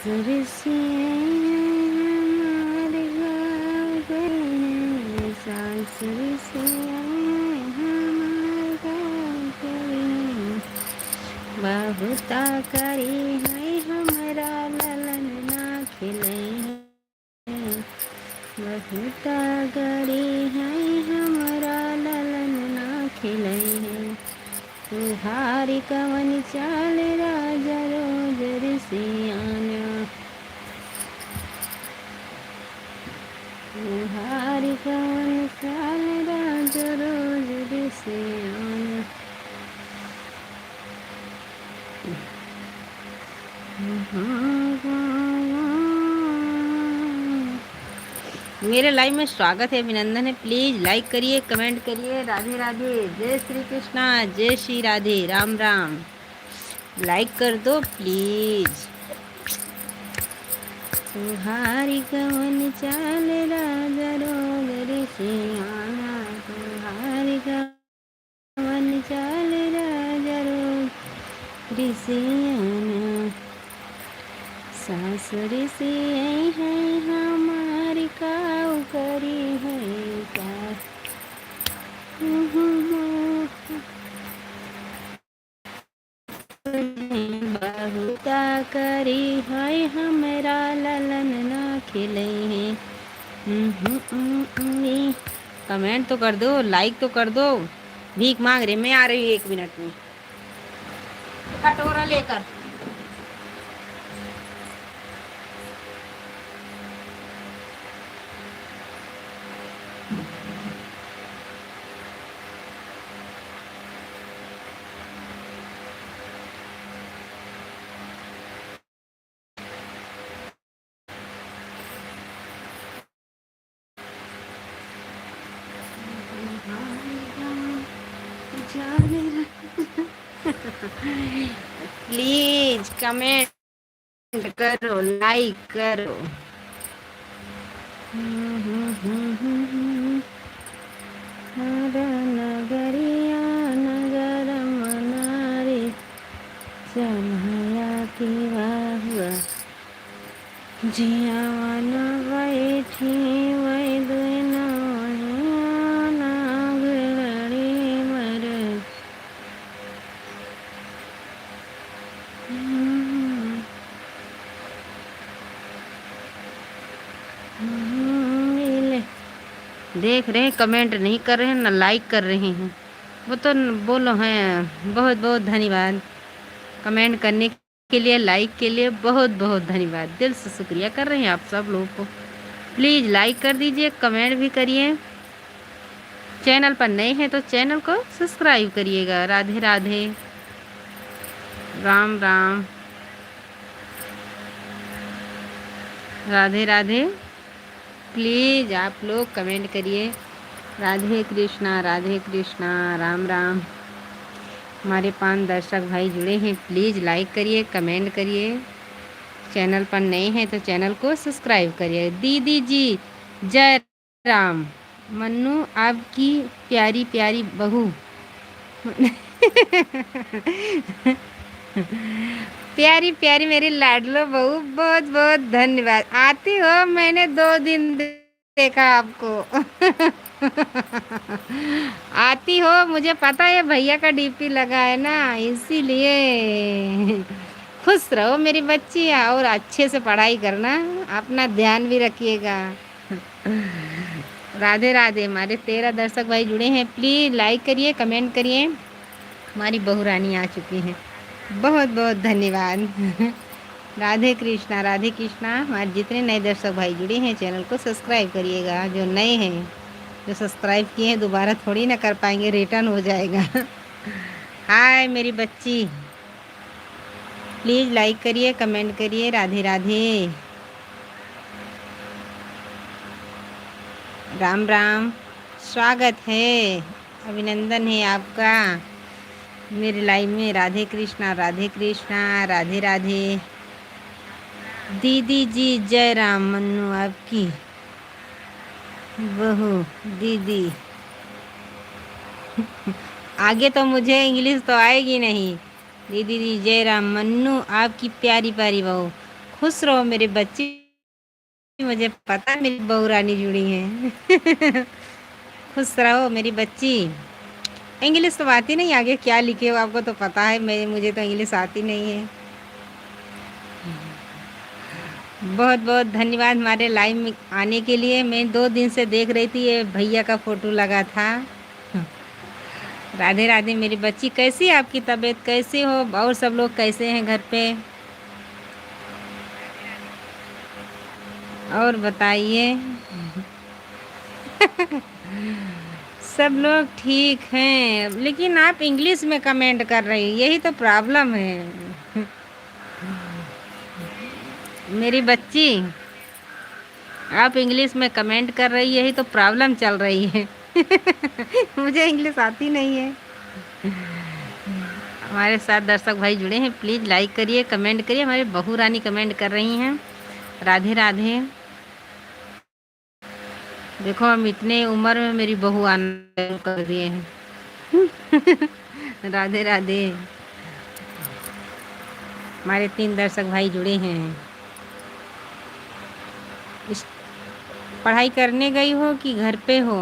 सासुर से हमारे गाँव गए, सासुर से हमारे गाँव गए, बहुता करी है हमरा ललन ना खिले हैं, बहुता करी है हमरा ललन ना खिले हैं, तुहारी कवन चाल राजा रोज ऋषियाना, तुहारी कवन चाल राजा रोज ऋषियाना। मेरे लाइव में स्वागत है, अभिनंदन है। प्लीज लाइक करिए, कमेंट करिए। राधे राधे, जय श्री कृष्णा, जय श्री राधे, राम राम। लाइक कर दो प्लीज। तुम्हारी कवन चाल राजा रोग ऋषियाना, तुम्हारी कवन चाल राजा रोग ऋषियाना, सासुर से है हमारी काऊ करी है का, बहुता करी है हमरा ललन ना खिले हैं। कमेंट तो कर दो, लाइक तो कर दो। भीख मांग रहे, मैं आ रही हूँ 1 मिनट में कटोरा लेकर। प्लीज कमेंट करो, लाइक करो। नगरिया नगर मनारे चढ़ाया की हुआ, जिया बैठी वही दुना नागड़ी मर। देख रहे हैं, कमेंट नहीं कर रहे हैं ना लाइक कर रहे हैं। वो तो बोलो हैं। बहुत बहुत धन्यवाद कमेंट करने के लिए, लाइक के लिए बहुत बहुत धन्यवाद। दिल से शुक्रिया कर रहे हैं आप सब लोगों को। प्लीज़ लाइक कर दीजिए, कमेंट भी करिए। चैनल पर नए हैं तो चैनल को सब्सक्राइब करिएगा। राधे राधे, राम राम, राधे राधे। प्लीज़ आप लोग कमेंट करिए। राधे कृष्णा, राधे कृष्णा, राम राम। हमारे 5 दर्शक भाई जुड़े हैं, प्लीज़ लाइक करिए, कमेंट करिए। चैनल पर नए हैं तो चैनल को सब्सक्राइब करिए। दीदी जी जय राम। मन्नू आपकी प्यारी प्यारी बहू प्यारी प्यारी मेरी लाडलो बहू, बहुत बहुत धन्यवाद। आती हो, मैंने 2 दिन देखा आपको। आती हो, मुझे पता है भैया का डीपी लगा है ना, इसीलिए। खुश रहो मेरी बच्ची, और अच्छे से पढ़ाई करना, अपना ध्यान भी रखिएगा। राधे राधे। हमारे 13 दर्शक भाई जुड़े हैं, प्लीज़ लाइक करिए, कमेंट करिए। हमारी बहू रानी आ चुकी हैं, बहुत बहुत धन्यवाद। राधे कृष्णा, राधे कृष्णा। हमारे जितने नए दर्शक भाई जुड़े हैं चैनल को सब्सक्राइब करिएगा। जो नए हैं, जो सब्सक्राइब किए हैं, दोबारा थोड़ी ना कर पाएंगे, रिटर्न हो जाएगा। हाय मेरी बच्ची, प्लीज़ लाइक करिए, कमेंट करिए। राधे राधे, राम राम। स्वागत है, अभिनंदन है आपका मेरे लाइव में। राधे कृष्णा, राधे कृष्णा, राधे राधे। दीदी जी जय राम। मन्नू आपकी बहू दीदी। आगे तो मुझे इंग्लिश तो आएगी नहीं। दीदी जी जय राम। मन्नू आपकी प्यारी प्यारी बहू, खुश रहो मेरी बच्ची, मुझे पता है मेरी बहू रानी जुड़ी हैं। खुश रहो मेरी बच्ची। इंग्लिश तो आती नहीं, आगे क्या लिखे हो आपको तो पता है, मुझे तो इंग्लिश आती नहीं है। बहुत बहुत धन्यवाद हमारे लाइव में आने के लिए। मैं 2 दिन से देख रही थी, ये भैया का फोटो लगा था। राधे राधे मेरी बच्ची, कैसी है आपकी तबीयत, कैसे हो और सब लोग कैसे हैं घर पे, और बताइए। सब लोग ठीक हैं, लेकिन आप इंग्लिश में कमेंट कर रही, यही तो प्रॉब्लम है। मेरी बच्ची आप इंग्लिश में कमेंट कर रही, यही तो प्रॉब्लम चल रही है। मुझे इंग्लिश आती नहीं है। हमारे साथ दर्शक भाई जुड़े हैं, प्लीज़ लाइक करिए, कमेंट करिए। हमारी बहू रानी कमेंट कर रही हैं, राधे राधे। देखो हम इतने उम्र में मेरी बहू आना कर दिए हैं। राधे राधे। हमारे 3 दर्शक भाई जुड़े हैं। पढ़ाई करने गई हो कि घर पे हो?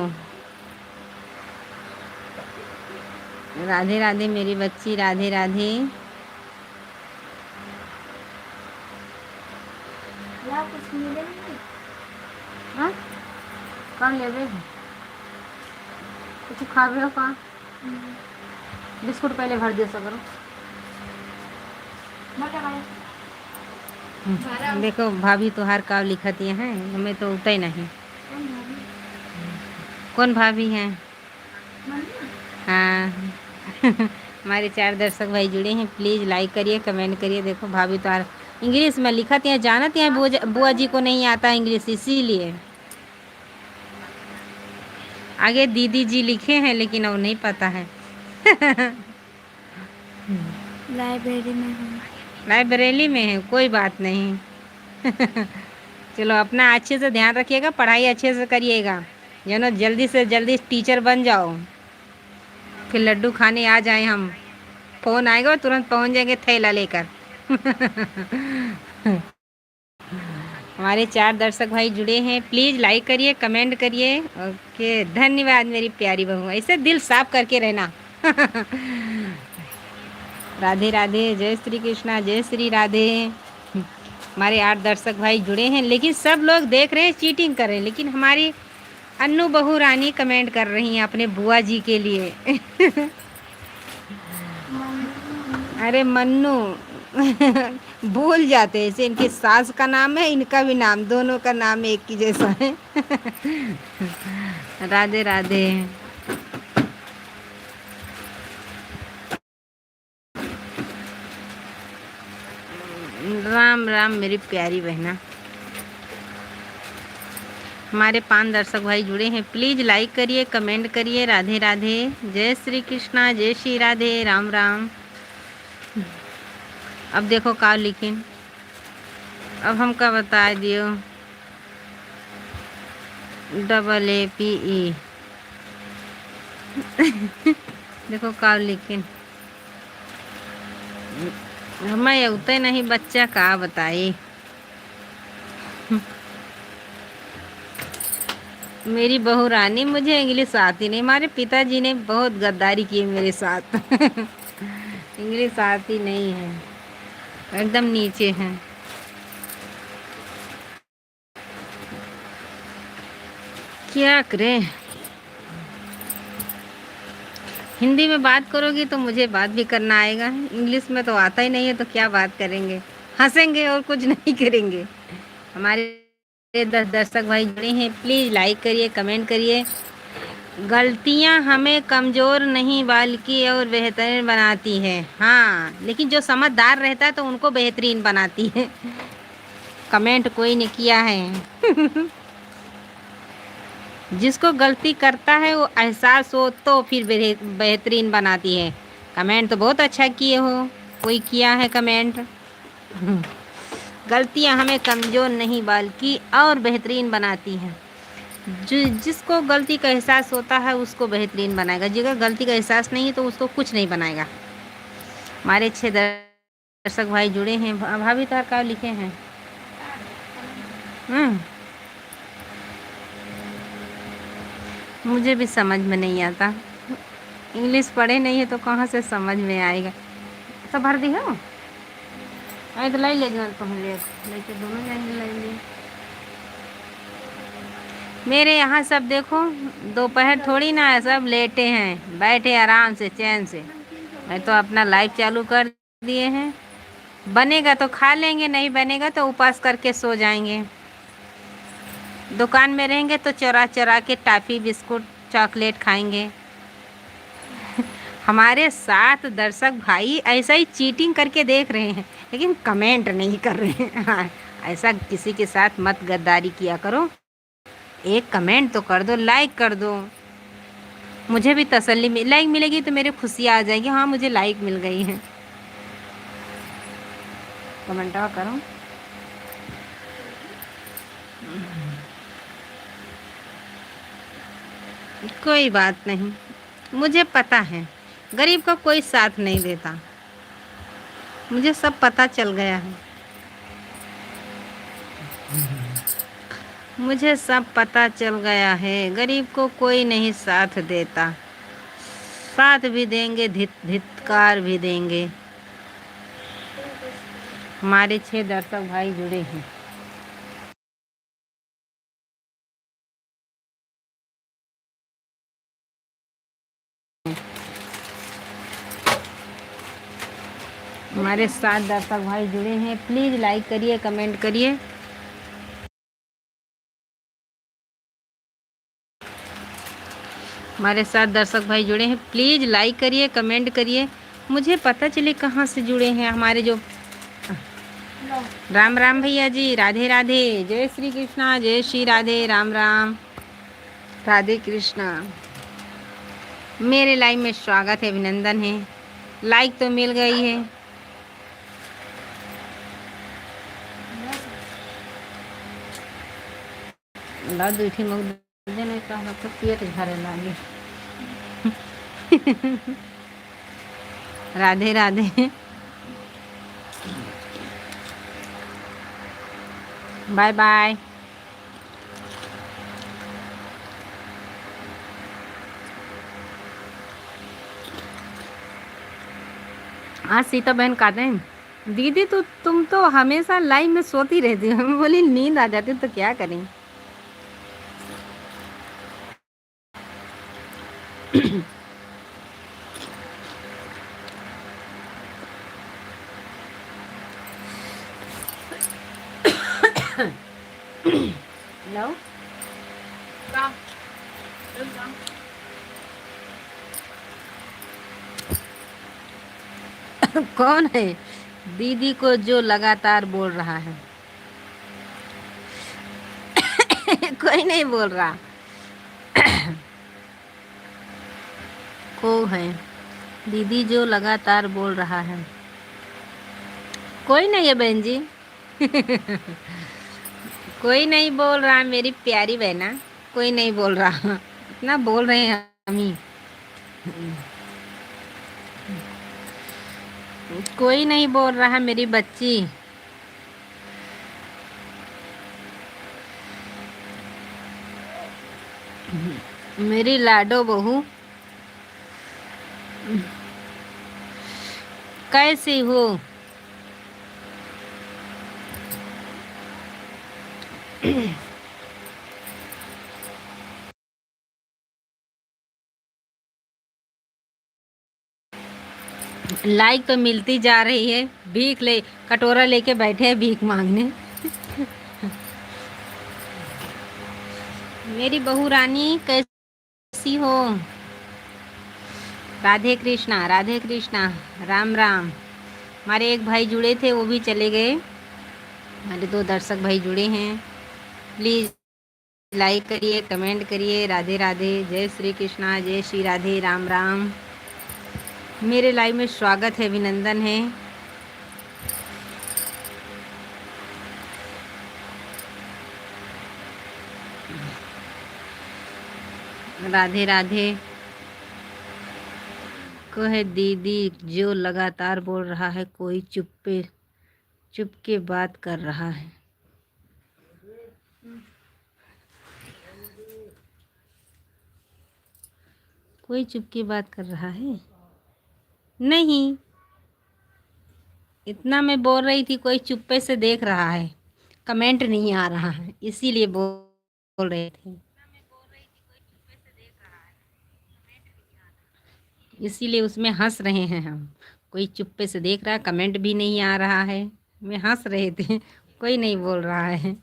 राधे राधे मेरी बच्ची, राधे राधे। कुछ मिले हाँ कहाँ ले गए, कुछ खा रहे हो कहाँ? बिस्कुट पहले भर दिया सब करो। देखो भाभी तो हर काव लिखती हैं, हमें तो उतना ही नहीं। कौन भाभी हैं? हाँ। हमारे 4 दर्शक भाई जुड़े हैं, प्लीज़ लाइक करिए, कमेंट करिए। देखो भाभी तो हर इंग्लिश में लिखती हैं, जानती हैं बुआ जी को नहीं आता इंग्लिश, इसीलिए आगे दीदी जी लिखे हैं, लेकिन अब नहीं पता है। लाइब्रेरी में है, कोई बात नहीं। चलो अपना अच्छे से ध्यान रखिएगा, पढ़ाई अच्छे से करिएगा, जल्दी से जल्दी टीचर बन जाओ, फिर लड्डू खाने आ जाए हम। फ़ोन आएगा और तुरंत पहुंच जाएंगे थैला लेकर। हमारे 4 दर्शक भाई जुड़े हैं, प्लीज़ लाइक करिए, कमेंट करिए। ओके, धन्यवाद मेरी प्यारी बहू, ऐसे दिल साफ करके रहना। राधे राधे, जय श्री कृष्णा, जय श्री राधे। हमारे 8 दर्शक भाई जुड़े हैं, लेकिन सब लोग देख रहे हैं, चीटिंग कर रहे हैं, लेकिन हमारी अन्नू बहू रानी कमेंट कर रही हैं अपने बुआ जी के लिए। अरे मन्नू। भूल जाते हैं, इनकी सास का नाम है, इनका भी नाम, दोनों का नाम एक ही जैसा है। राधे राधे। राम राम मेरी प्यारी बहना। हमारे 5 दर्शक भाई जुड़े हैं, प्लीज़ लाइक करिए, कमेंट करिए। राधे राधे, जय श्री कृष्णा, जय श्री राधे, राम राम। अब देखो का लिखिन, अब हमका बता दियो, AAPE। देखो का लिखिन, हमें उतने नहीं, बच्चा का बताए। मेरी बहू रानी, मुझे इंग्लिश आती नहीं, हमारे पिताजी ने बहुत गद्दारी की मेरे साथ। इंग्लिश आती नहीं है, एकदम नीचे हैं। क्या करें, हिंदी में बात करोगी तो मुझे बात भी करना आएगा, इंग्लिश में तो आता ही नहीं है, तो क्या बात करेंगे, हंसेंगे और कुछ नहीं करेंगे। हमारे 10 दर्शक भाई जुड़े हैं, प्लीज़ लाइक करिए, कमेंट करिए। गलतियां हमें कमज़ोर नहीं बल्कि और बेहतरीन बनाती है। हाँ, लेकिन जो समझदार रहता है तो उनको बेहतरीन बनाती है। कमेंट कोई ने किया है। जिसको गलती करता है वो एहसास हो तो फिर बेहतरीन बनाती है। कमेंट तो बहुत अच्छा किए हो, कोई किया है कमेंट। गलतियां हमें कमज़ोर नहीं बल्कि और बेहतरीन बनाती हैं। जिसको गलती का एहसास होता है उसको बेहतरीन बनाएगा, जिसको गलती का एहसास नहीं है तो उसको कुछ नहीं बनाएगा। हमारे 6 दर्शक भाई जुड़े हैं, भाभी तार का लिखे हैं, हम्म, मुझे भी समझ में नहीं आता। इंग्लिश पढ़े नहीं है तो कहाँ से समझ में आएगा। सब भर दी हो अरे तो लाई ले जाओ तुम लेके दोनों जाएंगे लाएंगे। मेरे यहाँ सब देखो दोपहर थोड़ी ना है, सब लेटे हैं, बैठे आराम से चैन से। मैं तो अपना लाइव चालू कर दिए हैं। बनेगा तो खा लेंगे, नहीं बनेगा तो उपवास करके सो जाएंगे। दुकान में रहेंगे तो चुरा चुरा के टॉफ़ी बिस्कुट चॉकलेट खाएंगे। हमारे साथ दर्शक भाई ऐसा ही चीटिंग करके देख रहे हैं, लेकिन कमेंट नहीं कर रहे हैं। हाँ, ऐसा किसी के साथ मत गद्दारी किया करो। एक कमेंट तो कर दो, लाइक कर दो। मुझे भी तसल्ली लाइक मिलेगी तो मेरे खुशी आ जाएगी, हाँ मुझे लाइक मिल गई है। कमेंट करो। कोई बात नहीं, मुझे पता है गरीब का कोई साथ नहीं देता, मुझे सब पता चल गया है। मुझे सब पता चल गया है, गरीब को कोई नहीं साथ देता। साथ भी देंगे, धिक्कार भी देंगे। हमारे 6 दर्शक भाई जुड़े हैं। हमारे 7 दर्शक भाई जुड़े हैं, प्लीज़ लाइक करिए, कमेंट करिए। हमारे 7 दर्शक भाई जुड़े हैं, प्लीज़ लाइक करिए, कमेंट करिए, मुझे पता चले कहाँ से जुड़े हैं हमारे जो। राम राम भैया जी, राधे राधे, जय श्री कृष्णा, जय श्री राधे, राम राम, राधे कृष्णा। मेरे लाइव में स्वागत है, अभिनंदन है। लाइक तो मिल गई है। दूठी मग देने का मतलब पेट झरे लागे। Radhe Radhe, bye bye. हाँ सीता बहन कहते हैं दीदी तो तुम तो हमेशा लाइव में सोती रहती हो। मैं बोली नींद आ जाती तो क्या करें। हेलो कौन है दीदी को जो लगातार बोल रहा है? कोई नहीं बोल रहा। को है दीदी जो लगातार बोल रहा है? कोई नहीं है बहन जी। कोई नहीं बोल रहा मेरी प्यारी बहना, कोई नहीं बोल रहा। इतना बोल रहे हैं हम ही। कोई नहीं बोल रहा मेरी बच्ची। मेरी लाडो बहू कैसी हो? लाइक तो मिलती जा रही है, भीख ले कटोरा लेके बैठे हैं भीख मांगने। मेरी बहू रानी कैसी हो? राधे कृष्णा, राधे कृष्णा, राम राम। हमारे एक भाई जुड़े थे वो भी चले गए। हमारे 2 दर्शक भाई जुड़े हैं, प्लीज़ लाइक करिए, कमेंट करिए। राधे राधे, जय श्री कृष्णा, जय श्री राधे, राम राम। मेरे लाइव में स्वागत है, अभिनंदन है। राधे राधे। को है दीदी जो लगातार बोल रहा है, कोई चुप के बात कर रहा है। कोई चुप के बात कर रहा है? नहीं, इतना मैं बोल रही थी, कोई चुप्पे से देख रहा है, कमेंट नहीं आ रहा है, इसीलिए बोल रहे थे, इसीलिए उसमें हंस रहे हैं हम। कोई चुप्पे से देख रहा है, कमेंट भी नहीं आ रहा है, मैं हंस रहे थे। कोई नहीं बोल रहा है।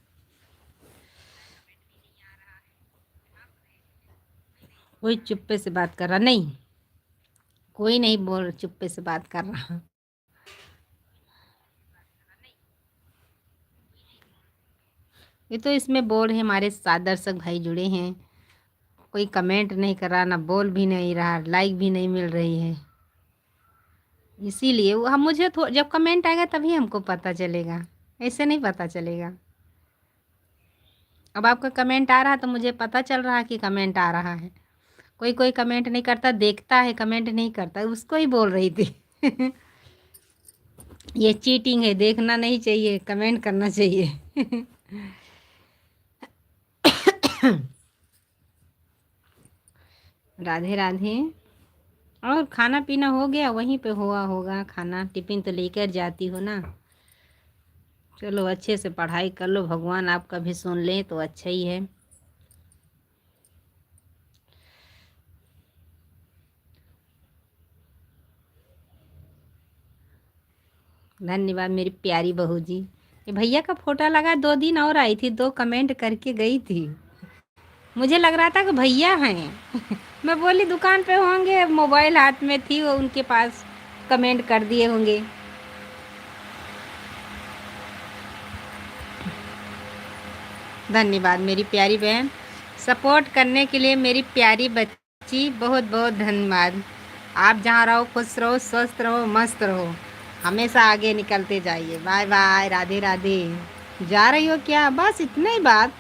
कोई चुप्पे से बात कर रहा नहीं, कोई नहीं बोल, चुप्पे से बात कर रहा। ये तो इसमें बोल है, हमारे 7 दर्शक भाई जुड़े हैं, कोई कमेंट नहीं कर रहा, ना बोल भी नहीं रहा, लाइक भी नहीं मिल रही है, इसीलिए हम मुझे जब कमेंट आएगा तभी हमको पता चलेगा, ऐसे नहीं पता चलेगा। अब आपका कमेंट आ रहा तो मुझे पता चल रहा कि कमेंट आ रहा है। कोई कोई कमेंट नहीं करता, देखता है, कमेंट नहीं करता, उसको ही बोल रही थी। ये चीटिंग है, देखना नहीं चाहिए, कमेंट करना चाहिए। राधे राधे। और खाना पीना हो गया? वहीं पे हुआ होगा खाना, टिफ़िन तो लेकर जाती हो ना। चलो अच्छे से पढ़ाई कर लो, भगवान आपका भी सुन लें तो अच्छा ही है। धन्यवाद मेरी प्यारी बहू जी। ये भैया का फोटो लगा, 2 दिन और आई थी, 2 कमेंट करके गई थी, मुझे लग रहा था कि भैया हैं। मैं बोली दुकान पे होंगे, मोबाइल हाथ में थी, वो उनके पास कमेंट कर दिए होंगे। धन्यवाद मेरी प्यारी बहन, सपोर्ट करने के लिए मेरी प्यारी बच्ची, बहुत बहुत धन्यवाद। आप जहाँ रहो खुश रहो, स्वस्थ रहो, मस्त रहो, हमेशा आगे निकलते जाइए। Bye bye, Radhe Radhe. जा रही हो क्या? बस इतना ही बात।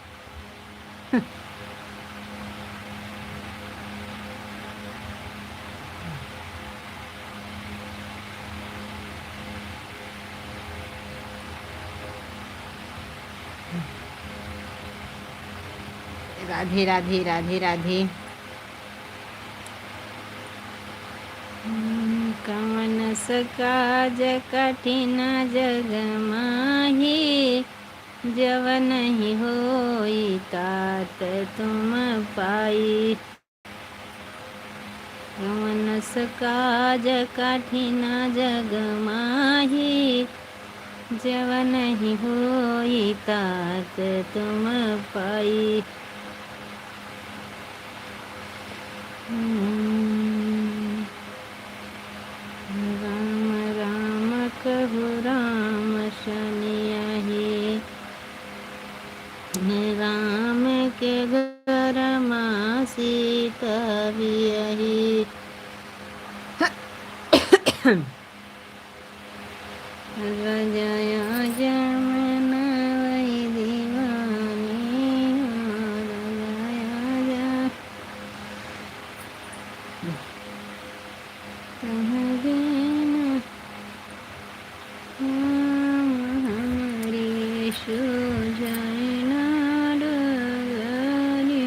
राधे राधे राधे राधे। कवन सकाज कठिन जग माही, जव नहीं होई तात तुम पाई। कवन सकाज कठिन जग माही, जव नहीं होई तात तुम पाई। राम राम कहु राम शनियाही, राम के घर माँ सीता बियाही। रजया जमुना वही दीवानी, रजया तुम्हारे न हमारी सुजाना डगरी।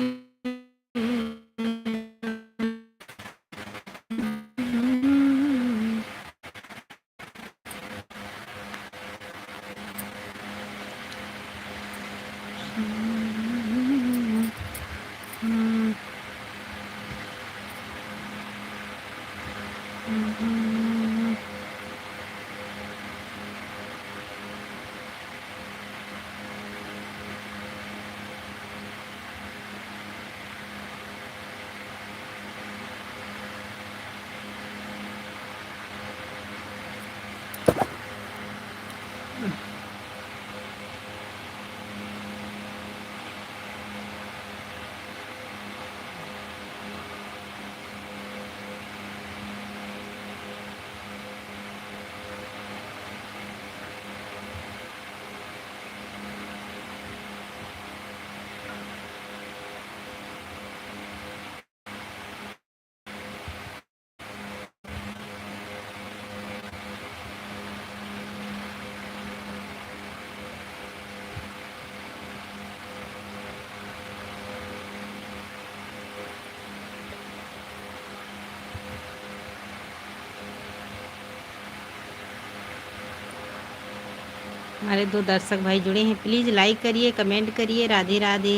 हमारे 2 दर्शक भाई जुड़े हैं, प्लीज़ लाइक करिए, कमेंट करिए। राधे राधे,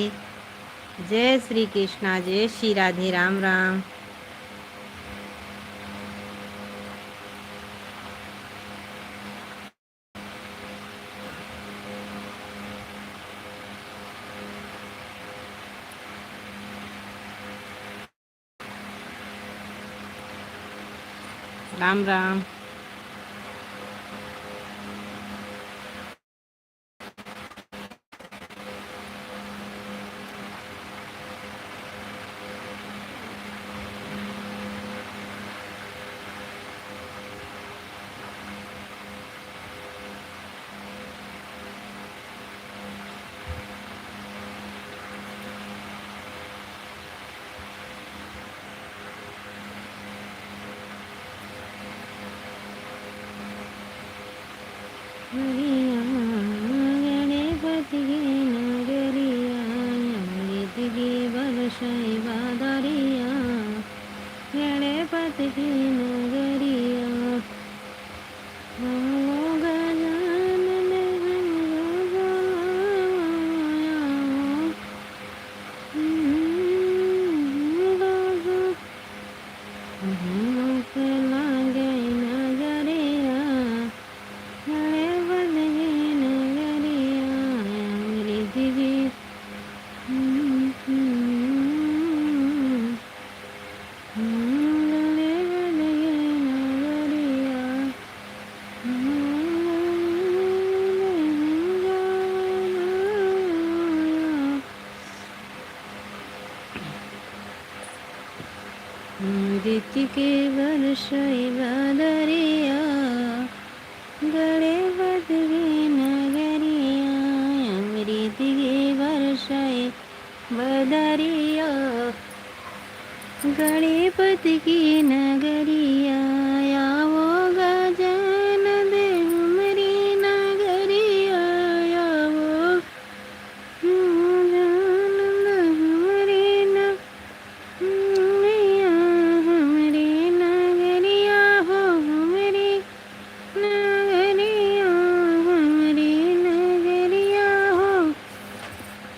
जय श्री कृष्णा, जय श्री राधे, राम राम। राम राम। गणपति नगरिया अमृतगी बलशैवा दरिया, गणपति नगरिया गजानन लागे नगरिया, गणपति नगरिया अमृतगी के वर्षैवा दरिया, गणपति नगरिया अमृतगी वर्षैवा दरिया, गणपति की नगरिया आवो गजानन हमारी नगरिया, आवो गजानन हमारी हमारी नगरिया हो, हमारी नगरिया, हमारी नगरिया हो,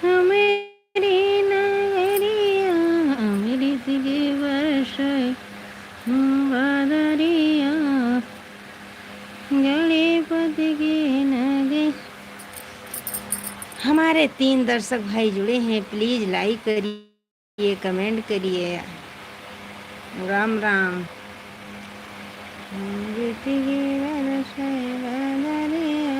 हमारी नगरिया अमृतगी वर्षैवा गणपति की नगरी। हमारे 3 दर्शक भाई जुड़े हैं, प्लीज़ लाइक करिए, कमेंट करिए। राम राम। अमृतगी वर्षैवा दरिया,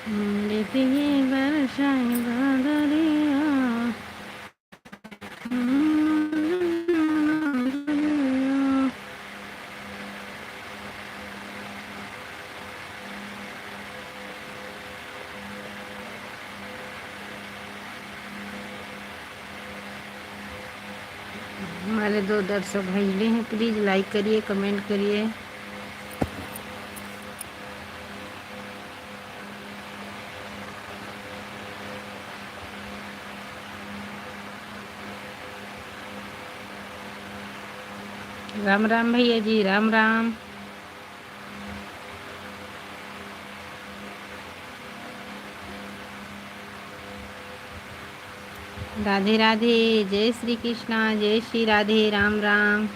अमृतगी वर्षैवा दरिया। हमारे 2 दर्शक भाई जुड़े हैं, प्लीज़ लाइक करिए, कमेंट करिए। राम राम भैया जी, राम राम। राधे राधे, जय श्री कृष्णा, जय श्री राधे, राम राम।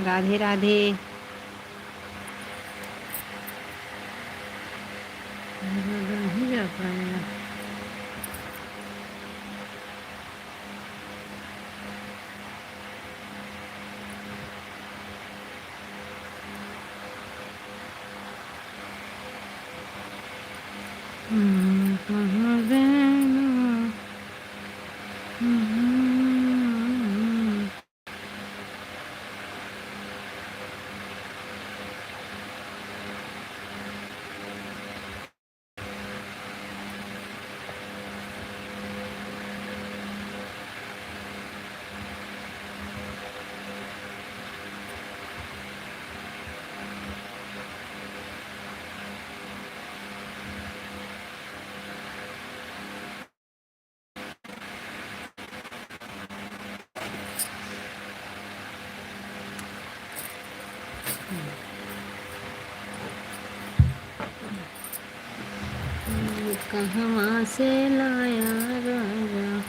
राधे राधे। नहीं जा पाएगा। कहाँ से लाया राजा।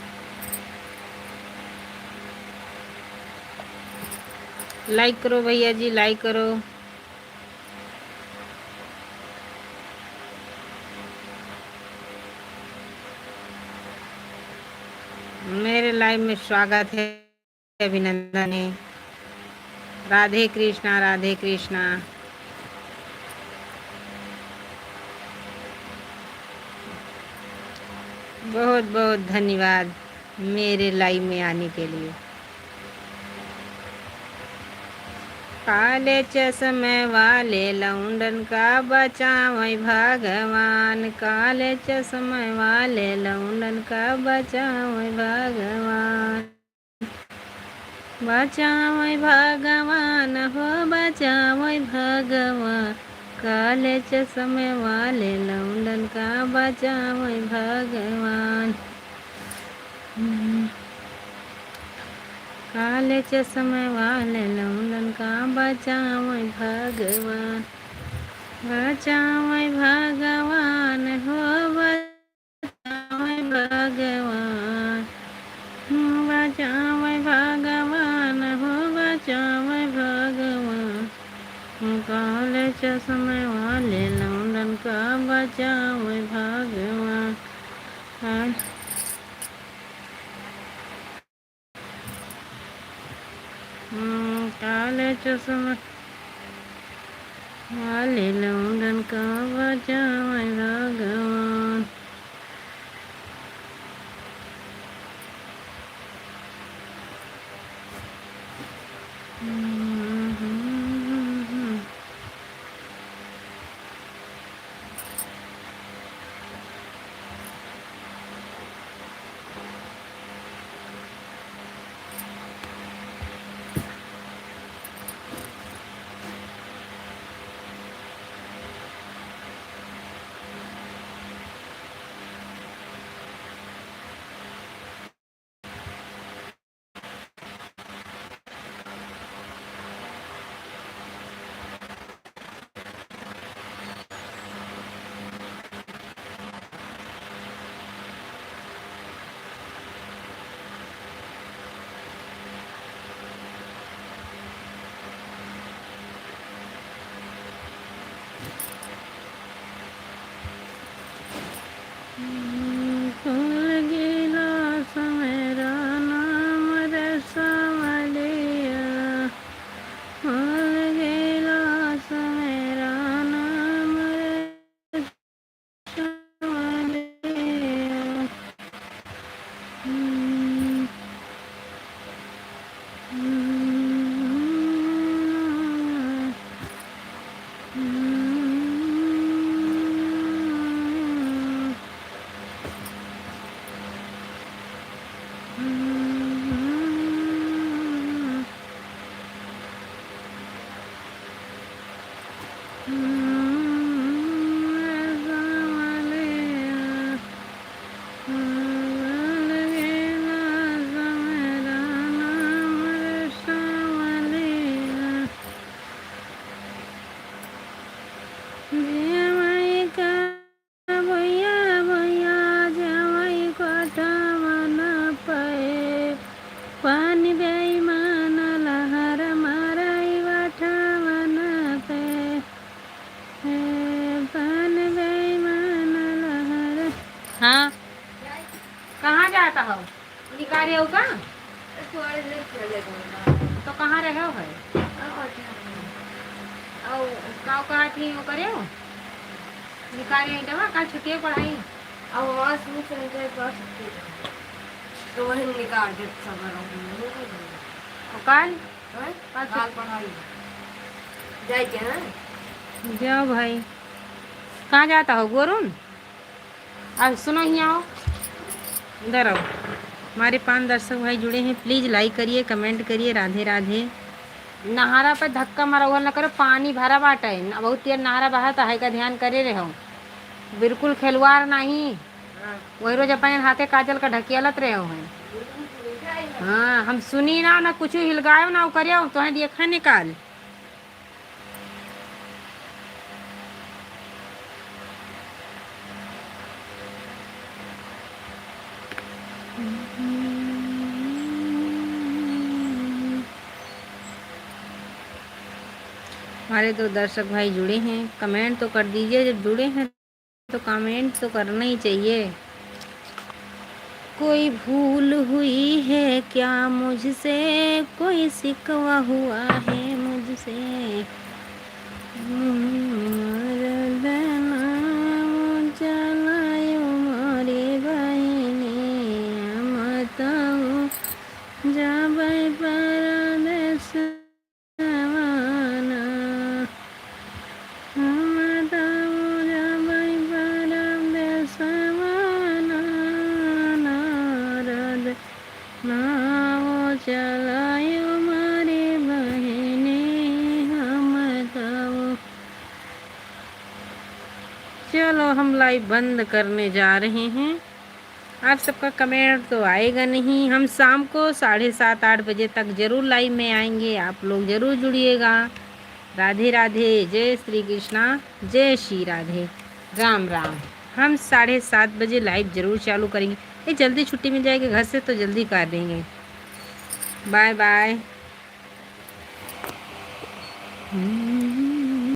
लाइक करो भैया जी, लाइक करो। मेरे लाइव में स्वागत है, अभिनंदन है। राधे कृष्णा, राधे कृष्णा। बहुत बहुत धन्यवाद मेरे लाइव में आने के लिए। काले चश्मे वाले लौंडन का बचावे भगवान, काले चश्मे वाले लौंडन का बचावे भगवान, बचावे भगवान हो बचावे भगवान, काले चश्मे वाले लौंडन का बचावे भगवान। काले चश्मे वाले लौंडन का बचावे भगवान, बचावे भगवान हो बचावे भगवान, बचावे भगवान हो बचावे भगवान, काले चश्मे वाले लौंडन का बचावे भगवान। काले चश्मे वाले लौंडन का बचावे भगवान। हाँ, कहाँ जाता हो? निकाले हो का? तो कहाँ रहे हो है? और का कहा थी वो करे हो? निकाले दवा का छुट्टी पढ़ाई? अब वहाँ से मुझसे निकले पढ़ सकती है तो वही निकाल दे सब और काल काल पढ़ाई जाए क्या ना? जाओ भाई। कहाँ जाता हो गोरुन? अब सुनो ही आओ, इधर आओ। हमारे 5 दर्शक भाई जुड़े हैं, प्लीज़ लाइक करिए, कमेंट करिए। राधे राधे। नहारा पे धक्का मारा हुआ ना करो, पानी भरा बाटा है, बहुत तेज नहारा बहा है का ध्यान करे रहे हो, बिल्कुल खिलवाड़ नहीं। वही रोज अपने हाथे काजल का ढकियालत रहे हो हैं। हाँ, हम सुनी ना कुछ हिलगायो ना करियो तो देखा निकाल। हमारे तो दर्शक भाई जुड़े हैं, कमेंट तो कर दीजिए। जब जुड़े हैं तो कमेंट तो करना ही चाहिए। कोई भूल हुई है क्या मुझसे, कोई शिकवा हुआ है मुझसे, जलायो मोरे बहिनी मताऊ जाबै परदेस माना, मताऊ जाबै परदेस माना, नारद नाव चलायो मारे बहिनी मताऊ। चलो हम लाइव बंद करने जा रहे हैं। आप सबका कमेंट तो आएगा नहीं। हम शाम को 7:30-8 बजे तक ज़रूर लाइव में आएंगे। आप लोग ज़रूर जुड़िएगा। राधे राधे, जय श्री कृष्णा, जय श्री राधे, राम राम। हम 7:30 बजे लाइव ज़रूर चालू करेंगे। ये जल्दी छुट्टी मिल जाएगी घर से तो जल्दी कर देंगे। Bye bye.